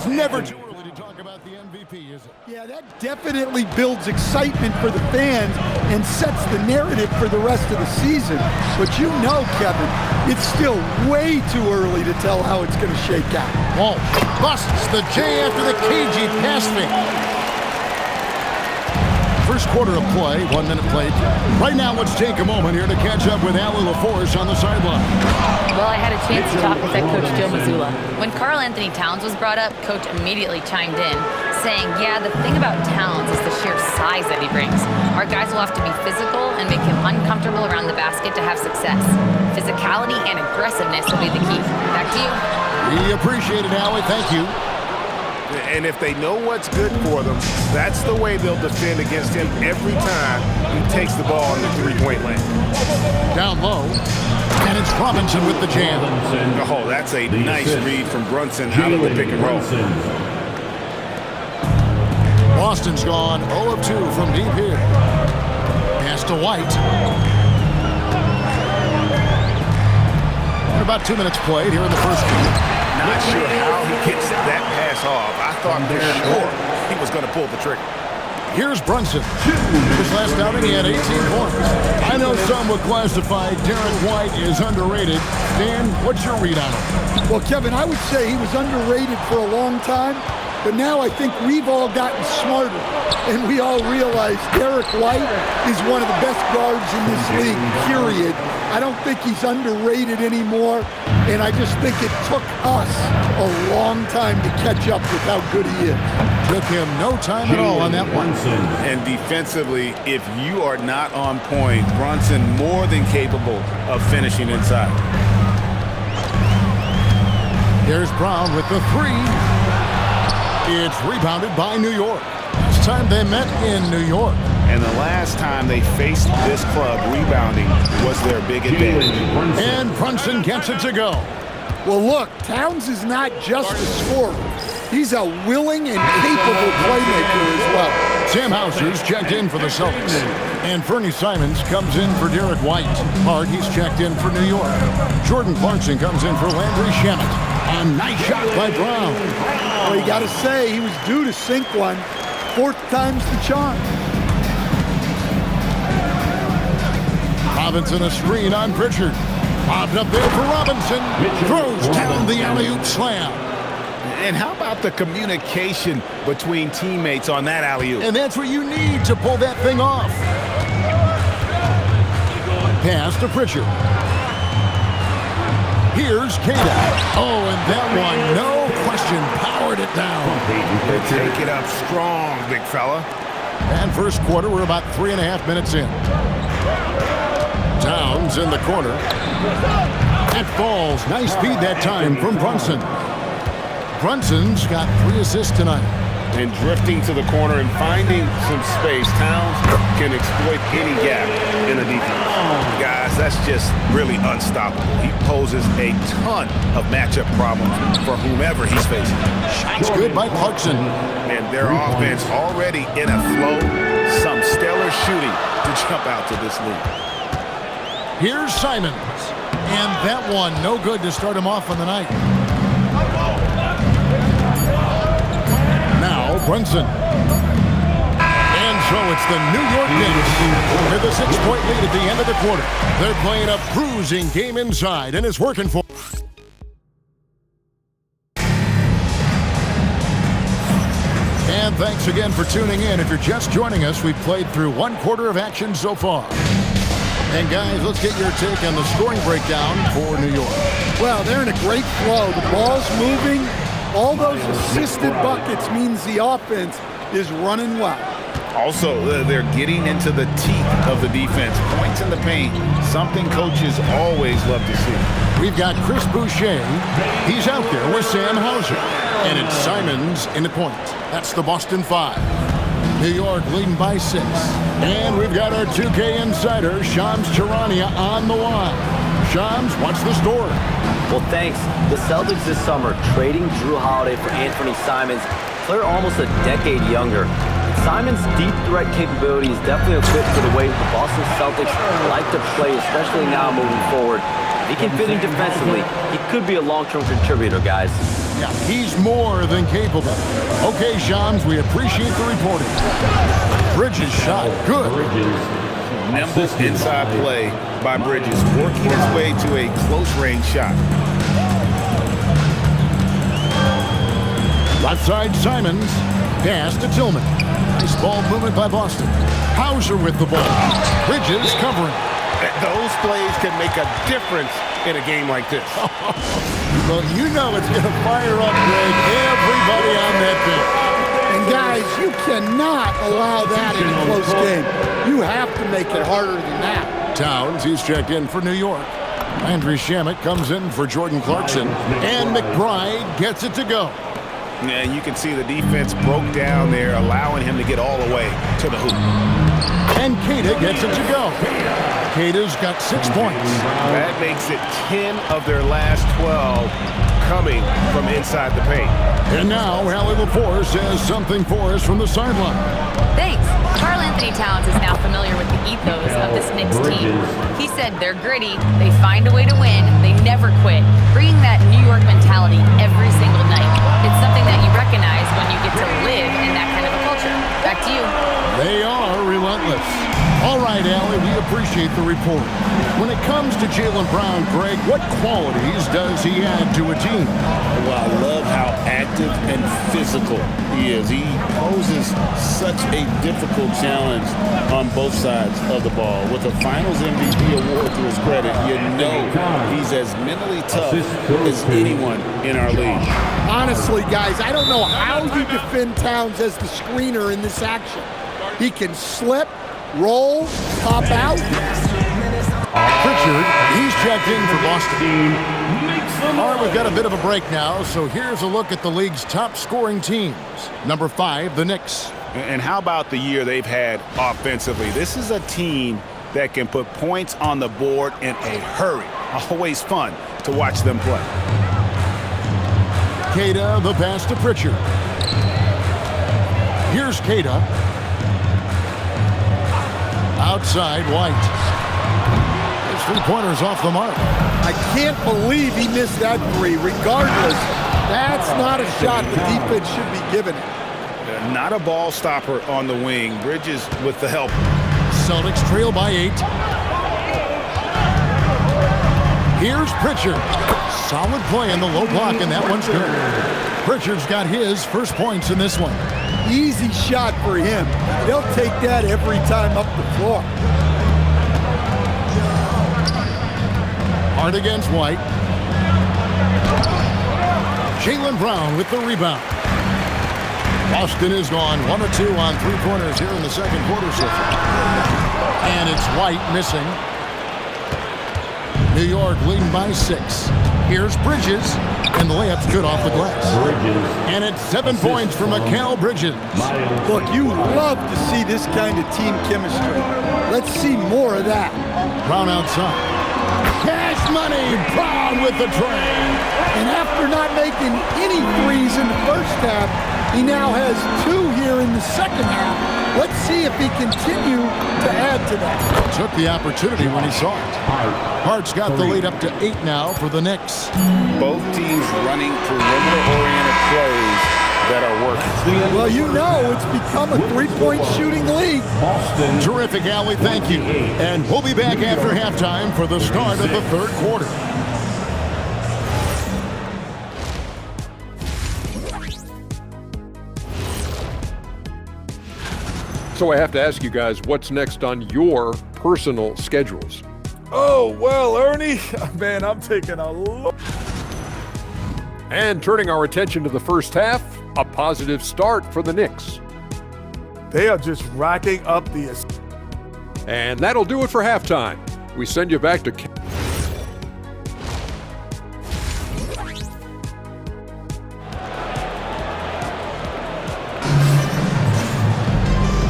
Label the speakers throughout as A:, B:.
A: never too early to talk about the MVP, is it?
B: Yeah, that definitely builds excitement for the fans and sets the narrative for the rest of the season. But you know, Kevin, it's still way too early to tell how it's going to shake out.
A: Walt busts the J after the cagey pass fake. First quarter of play, 1 minute played. Right now, let's take a moment here to catch up with Allie LaForce on the sideline.
C: Well, I had a chance to talk with head coach Joe Mazzulla. When Karl Anthony Towns was brought up, coach immediately chimed in, saying, yeah, the thing about Towns is the sheer size that he brings. Our guys will have to be physical and make him uncomfortable around the basket to have success. Physicality and aggressiveness will be the key. Back to you.
A: We appreciate it, Allie. Thank you.
D: And if they know what's good for them, that's the way they'll defend against him every time he takes the ball in the three-point lane.
A: Down low, and it's Robinson with the jam.
D: Oh, that's a nice read from Brunson out of the pick and roll.
A: Boston's gone 0 of 2 from deep here. Pass to White. And about 2 minutes played here in the first quarter.
D: Not sure how he gets that pass off. I thought for sure he was going to pull the trigger.
A: Here's Brunson. His last outing, he had 18 points. I know some would classify Derek White as underrated. Dan, what's your read on him?
B: Well, Kevin, I would say he was underrated for a long time, but now I think we've all gotten smarter, and we all realize Derek White is one of the best guards in this league, period. I don't think he's underrated anymore, and I just think it took us a long time to catch up with how good he is.
A: Took him no time at all on that one.
D: And defensively, if you are not on point, Brunson more than capable of finishing inside.
A: Here's Brown with the three. It's rebounded by New York. Last time they met in New York.
D: And the last time they faced this club, rebounding was their big advantage.
A: And Brunson gets it to go.
B: Well, look, Towns is not just a scorer. He's a willing and capable playmaker as well.
A: Sam Hauser's checked in for the Celtics. And Fernie Simons comes in for Derek White. Hart, he's checked in for New York. Jordan Clarkson comes in for Landry Shamet. A nice shot by Brown.
B: Well, you got to say, he was due to sink one. Fourth time's the charm.
A: Robinson a screen on Pritchard. Bobbed up there for Robinson. Throws down the alley-oop slam.
D: And how about the communication between teammates on that alley-oop?
A: And that's what you need to pull that thing off. Pass to Pritchard. Here's Cada. Oh, and that one, no question, powered it down.
D: They take it up strong, big fella.
A: And first quarter, we're about 3.5 minutes in. Towns in the corner. It falls. Nice speed that time from Brunson. Brunson's got 3 assists tonight.
D: And drifting to the corner and finding some space, Towns can exploit any gap in the defense. Guys, that's just really unstoppable. He poses a ton of matchup problems for whomever he's facing.
A: Shots good by Clarkson.
D: And their offense already in a flow. Some stellar shooting to jump out to this lead.
A: Here's Simons. And that one, no good to start him off on the night. Now, Brunson. And so it's the New York Knicks with a 6-point lead at the end of the quarter. They're playing a bruising game inside, and it's working for. And thanks again for tuning in. If you're just joining us, we've played through 1 quarter of action so far. And guys, let's get your take on the scoring breakdown for New York.
B: Well, they're in a great flow. The ball's moving. All those assisted buckets means the offense is running well.
D: Also, they're getting into the teeth of the defense. Points in the paint, something coaches always love to see.
A: We've got Chris Boucher. He's out there with Sam Hauser. And it's Simons in the point. That's the Boston 5. New York leading by 6. And we've got our 2K insider, Shams Charania, on the line. Shams, what's the story?
E: Well, thanks. The Celtics this summer trading Drew Holiday for Anthony Simons, player almost a decade younger. Simons' deep threat capability is definitely a fit for the way the Boston Celtics like to play, especially now moving forward. If he can fit in defensively, he could be a long-term contributor, guys.
A: Yeah, he's more than capable. Okay, Shams, we appreciate the reporting. Bridges shot. Good.
D: Nimble inside play by Bridges, working his way to a close-range shot.
A: Left side, Simons. Pass to Tillman. Nice ball movement by Boston. Hauser with the ball. Bridges covering.
D: Those plays can make a difference in a game like this.
A: Well, you know it's going to fire up, Greg, everybody on that bench.
B: And guys, you cannot allow that in a close game. You have to make it harder than that.
A: Towns, he's checked in for New York. Landry Shamet comes in for Jordan Clarkson. And McBride gets it to go.
D: Yeah, you can see the defense broke down there, allowing him to get all the way to the hoop.
A: And Keita gets it to go. Keita's got 6 points.
D: That makes it 10 of their last 12 coming from inside the paint.
A: And now, Allie LaForce has something for us from the sideline.
C: Thanks. Karl Anthony Towns is now familiar with the ethos of this Knicks team. He said they're gritty, they find a way to win, they never quit, bringing that New York mentality every single night. It's something that you recognize when you get to live in that kind of a culture. Back to you.
A: They are relentless. All right, Allie, we appreciate the report. When it comes to Jaylen Brown, Greg, what qualities does he add to a team?
D: Well, I love how active and physical he is. He poses such a difficult challenge on both sides of the ball. With a Finals MVP award to his credit, you know he's as mentally tough as anyone in our league.
B: Honestly, guys, I don't know how you defend Towns as the screener in this action. He can slip, roll, pop out.
A: Pritchard, he's checked in for Boston. All right, we've got a bit of a break now, so here's a look at the league's top scoring teams. Number 5, the Knicks.
D: And how about the year they've had offensively? This is a team that can put points on the board in a hurry. Always fun to watch them play.
A: Keita, the pass to Pritchard. Here's Keita. Outside, White. His three-pointer's off the mark.
B: I can't believe he missed that three. Regardless, that's not a shot the defense should be giving it.
D: Not a ball stopper on the wing. Bridges with the help.
A: Celtics trail by 8. Here's Pritchard. Solid play in the low block, and that one's good. Pritchard's got his first points in this one.
B: Easy shot for him. They'll take that every time up the floor.
A: Hard against White. Jaylen Brown with the rebound. Boston is gone 1 of 2 on three-pointers here in the second quarter so far. And it's White missing. New York leading by 6. Here's Bridges, and the layup's good off the glass. And it's 7 points for Mikal Bridges.
B: Look, you love to see this kind of team chemistry. Let's see more of that.
A: Brown outside. Cash money, Brown with the tray.
B: And after not making any threes in the first half, he now has 2 here in the second half. Let's see if he continue to add to that.
A: Took the opportunity when he saw it. Hart's got the lead up to 8 now for the Knicks.
D: Both teams running perimeter-oriented plays that are working.
B: Well, you know it's become a three-point shooting league.
A: Terrific, Allie. Thank you. And we'll be back after halftime for the start of the third quarter.
F: So I have to ask you guys, what's next on your personal schedules?
G: Oh, well, Ernie, man, I'm taking a look.
F: And turning our attention to the first half, a positive start for the Knicks.
G: They are just racking up the...
F: And that'll do it for halftime. We send you back to...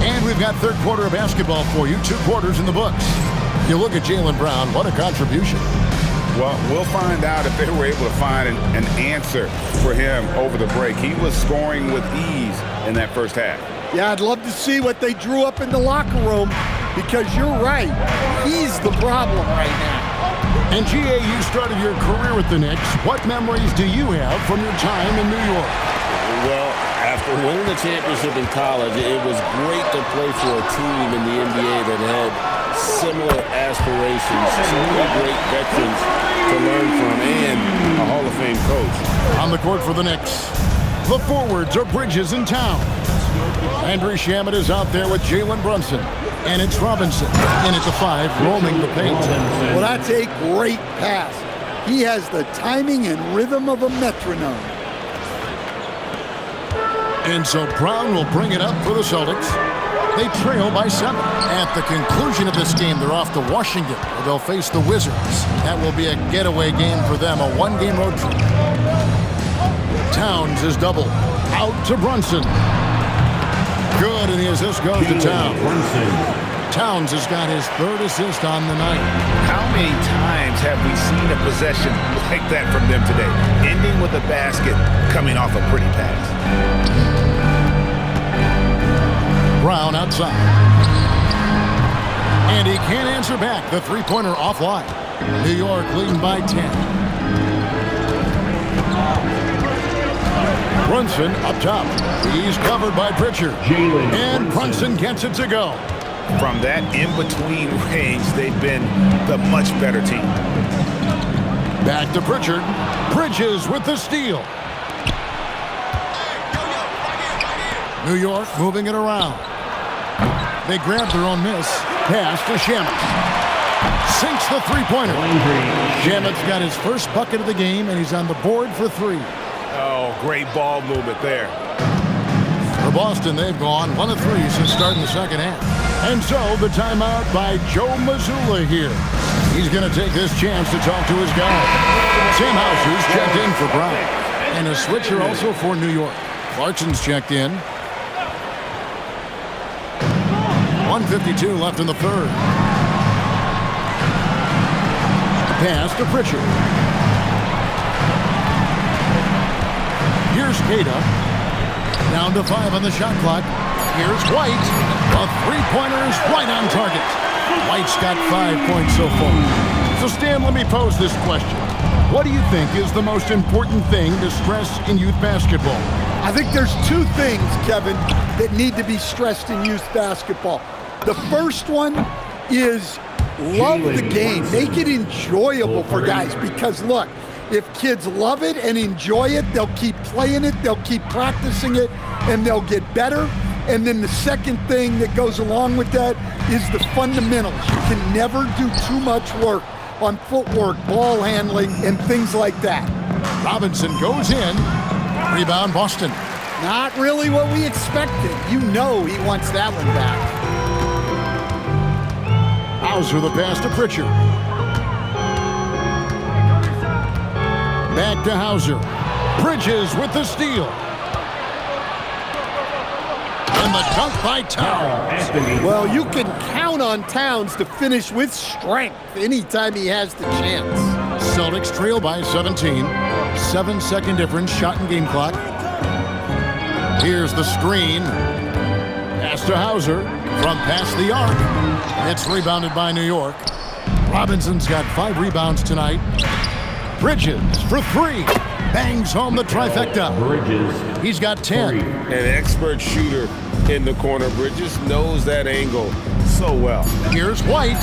A: And we've got third quarter of basketball for you. 2 quarters in the books. You look at Jaylen Brown, what a contribution.
D: Well, we'll find out if they were able to find an answer for him over the break. He was scoring with ease in that first half.
B: Yeah, I'd love to see what they drew up in the locker room because you're right. He's the problem right now.
A: And GA, you started your career with the Knicks. What memories do you have from your time in New York?
D: Well, after winning the championship in college, it was great to play for a team in the NBA that had similar aspirations, so many great veterans to learn from, and a Hall of Fame coach.
A: On the court for the Knicks, the forwards are Bridges and Towns. Andrew Shamet is out there with Jalen Brunson. And it's Robinson in at the 5, roaming the paint.
B: Well, that's a great pass. He has the timing and rhythm of a metronome.
A: And so Brown will bring it up for the Celtics. They trail by 7. At the conclusion of this game, they're off to Washington, where they'll face the Wizards. That will be a getaway game for them, a 1-game road trip. Towns is double. Out to Brunson. Good, and the assist goes to Towns. Towns has got his 3rd assist on the night.
D: How many times have we seen a possession like that from them today? Ending with a basket, coming off a pretty pass.
A: Brown outside. And he can't answer back. The three-pointer offline. New York leading by 10. Brunson up top. He's covered by Pritchard. And Brunson gets it to go.
D: From that in-between range, they've been the much better team.
A: Back to Pritchard. Bridges with the steal. New York moving it around. They grab their own miss. Pass to Shamet. Sinks the three-pointer. Shamet's got his first bucket of the game, and he's on the board for 3.
D: Oh, great ball movement there.
A: For Boston, they've gone 1 of 3 since starting the second half. And so the timeout by Joe Mazzulla here. He's going to take this chance to talk to his guy. Sam Hauser's checked in for Brown. And a switcher also for New York. Clarkson's checked in. 1:52 left in the 3rd. Pass to Pritchard. Here's Cada. Down to 5 on the shot clock. Here's White. A three-pointer is right on target. White's got 5 points so far. So, Stan, let me pose this question. What do you think is the most important thing to stress in youth basketball?
B: I think there's 2 things, Kevin, that need to be stressed in youth basketball. The first one is love the game. Make it enjoyable for guys because, look, if kids love it and enjoy it, they'll keep playing it, they'll keep practicing it, and they'll get better. And then the second thing that goes along with that is the fundamentals. You can never do too much work on footwork, ball handling, and things like that.
A: Robinson goes in. Rebound, Boston.
B: Not really what we expected. You know he wants that one back.
A: Hauser the pass to Pritchard. Back to Hauser. Bridges with the steal. And the dunk by Towns.
B: Well, you can count on Towns to finish with strength anytime he has the chance.
A: Celtics trail by 17. 7-second difference, shot and game clock. Here's the screen. Pass to Hauser from past the arc. It's rebounded by New York. Robinson's got 5 rebounds tonight. Bridges for 3. Bangs home the trifecta. Bridges. He's got 10.
D: An expert shooter in the corner. Bridges knows that angle so well.
A: Here's White.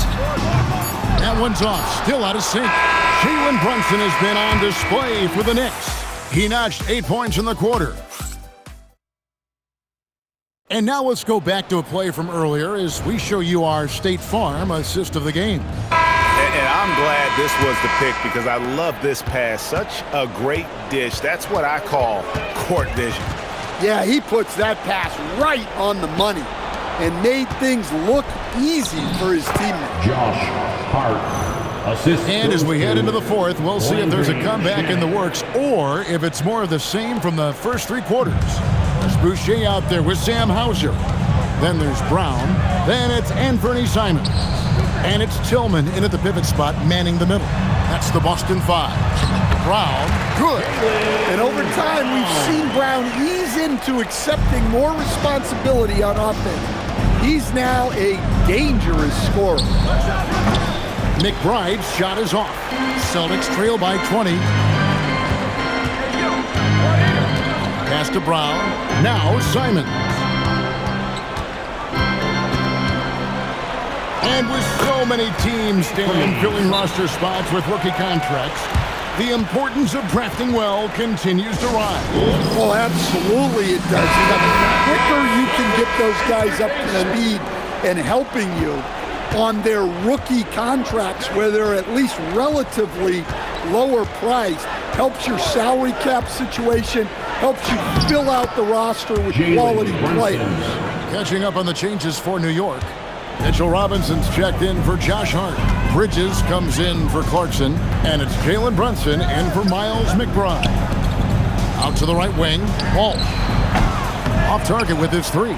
A: That one's off. Still out of sync. Jalen Brunson has been on display for the Knicks. He notched 8 points in the quarter. And now let's go back to a play from earlier as we show you our State Farm assist of the game.
D: And I'm glad this was the pick because I love this pass. Such a great dish. That's what I call court vision.
B: Yeah, he puts that pass right on the money and made things look easy for his teammate.
H: Josh Hart. Assist.
A: And as we head into the 4th, we'll see if there's a comeback in the works or if it's more of the same from the first 3 quarters. There's Boucher out there with Sam Hauser. Then there's Brown. Then it's Anthony Simons. And it's Tillman in at the pivot spot, manning the middle. That's the Boston 5. Brown, good.
B: And over time, we've seen Brown ease into accepting more responsibility on offense. He's now a dangerous scorer.
A: McBride's shot is off. Celtics trail by 20. Pass to Brown. Now Simons. And with so many teams filling roster spots with rookie contracts, the importance of drafting well continues to rise.
B: Well, absolutely it does. The quicker you can get those guys up to speed and helping you on their rookie contracts, where they're at least relatively lower priced, helps your salary cap situation, helps you fill out the roster with quality players.
A: Catching up on the changes for New York. Mitchell Robinson's checked in for Josh Hart. Bridges comes in for Clarkson, and it's Jalen Brunson in for Miles McBride. Out to the right wing, Ball. Off target with his three.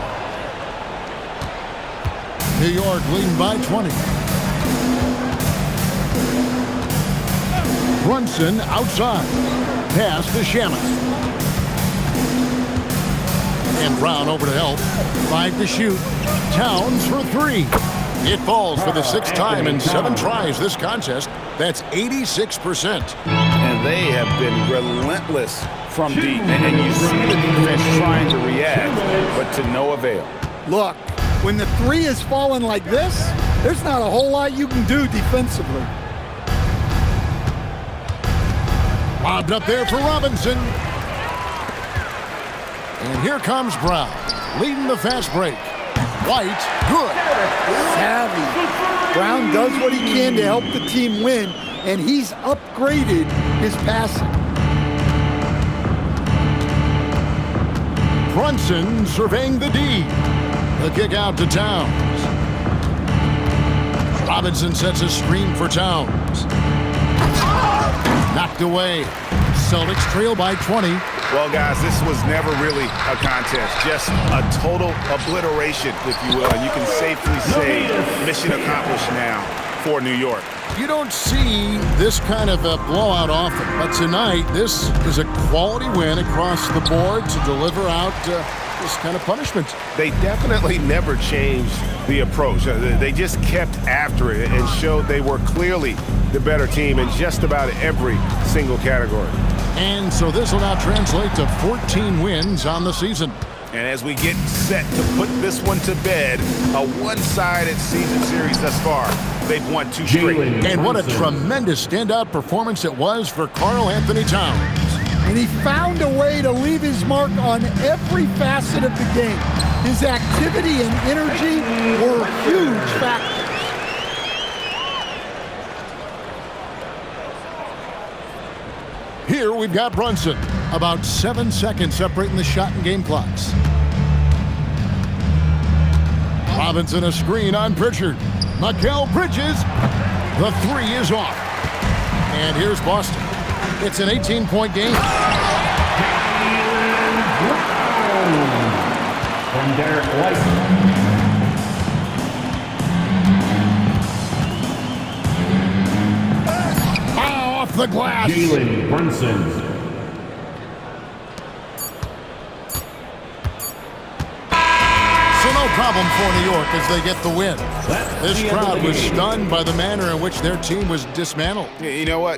A: New York leading by 20. Brunson outside. Pass to Shamet. And Brown over to help. 5 to shoot. Towns for 3. It falls for the 6th time in 7 tries this contest. That's 86%.
D: And they have been relentless from deep. And you see the defense trying to react, but to no avail.
B: Look, when the 3 is falling like this, there's not a whole lot you can do defensively.
A: Lobbed up there for Robinson. And here comes Brown, leading the fast break. White, good.
B: Savvy. Brown does what he can to help the team win, and he's upgraded his passing.
A: Brunson surveying the D. The kick out to Towns. Robinson sets a screen for Towns. Knocked away. Celtics trail by 20.
D: Well, guys, this was never really a contest. Just a total obliteration, if you will. And you can safely say mission accomplished now for New York.
A: You don't see this kind of a blowout often, but tonight this is a quality win across the board to deliver out this kind of punishment.
D: They definitely never changed the approach. They just kept after it and showed they were clearly the better team in just about every single category.
A: And so this will now translate to 14 wins on the season.
D: And as we get set to put this one to bed, a one-sided season series thus far. They've won 2 straight.
A: And what a tremendous standout performance it was for Karl Anthony Towns.
B: And he found a way to leave his mark on every facet of the game. His activity and energy were huge factors.
A: Here we've got Brunson. About 7 seconds separating the shot and game clocks. Robinson a screen on Pritchard. Mikal Bridges. The 3 is off. And here's Boston. It's an 18-point game.
H: From Derek White.
A: Off the glass.
H: Jalen Brunson.
A: So no problem for New York as they get the win. This crowd was stunned by the manner in which their team was dismantled.
D: You know what?